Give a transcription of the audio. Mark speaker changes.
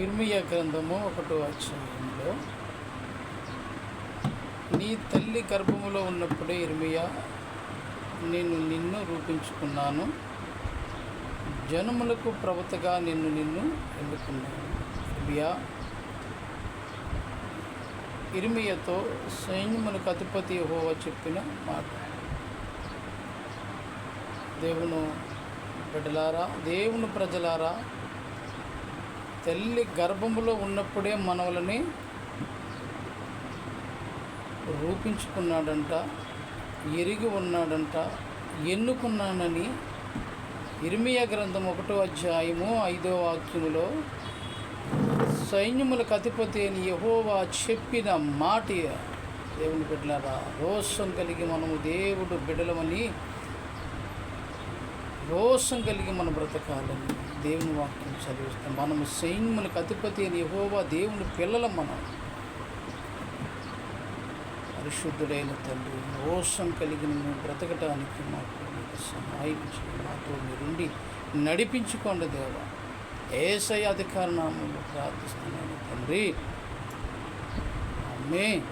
Speaker 1: ఇర్మీయా గ్రంథము 1వ అధ్యాయంలో, నీ తల్లి గర్భములో ఉన్నప్పుడే ఇర్మీయా నేను నిన్ను రూపించుకున్నాను, జనములకు ప్రవక్తగా నిన్ను ఎన్నుకున్నాను. ఇర్మీయాతో సైన్యములకు అధిపతి యెహోవా చెప్పిన మాట. దేవుని ప్రజలారా, తల్లి గర్భములో ఉన్నప్పుడే మనవలని రూపించుకున్నాడంట, ఎరిగి ఉన్నాడంట, ఎన్నుకున్నానని ఇర్మీయా గ్రంథం 1వ అధ్యాయము 5వ వాక్యములో సైన్యములకు అధిపతి అని యెహోవా చెప్పిన మాట. దేవుని బిడ్డలారా, రోషం కలిగి మనము దేవుడు బిడ్డలమని రోషం కలిగి మనం బ్రతకాలని దేవుని వాక్యం చదివిస్తాం. మనము సైన్యములకు అధిపతి అని యెహోవా దేవుని పిల్లలం. మనం పరిశుద్ధుడైన తండ్రి, రోషం కలిగి మేము బ్రతకటానికి మాకు సహాయం చేయండి. మాతో మీరుండి నడిపించుకోండి దేవా. యేసయ్య అధికార నామములో ప్రార్థిస్తున్నాను తండ్రి. ఆమేన్.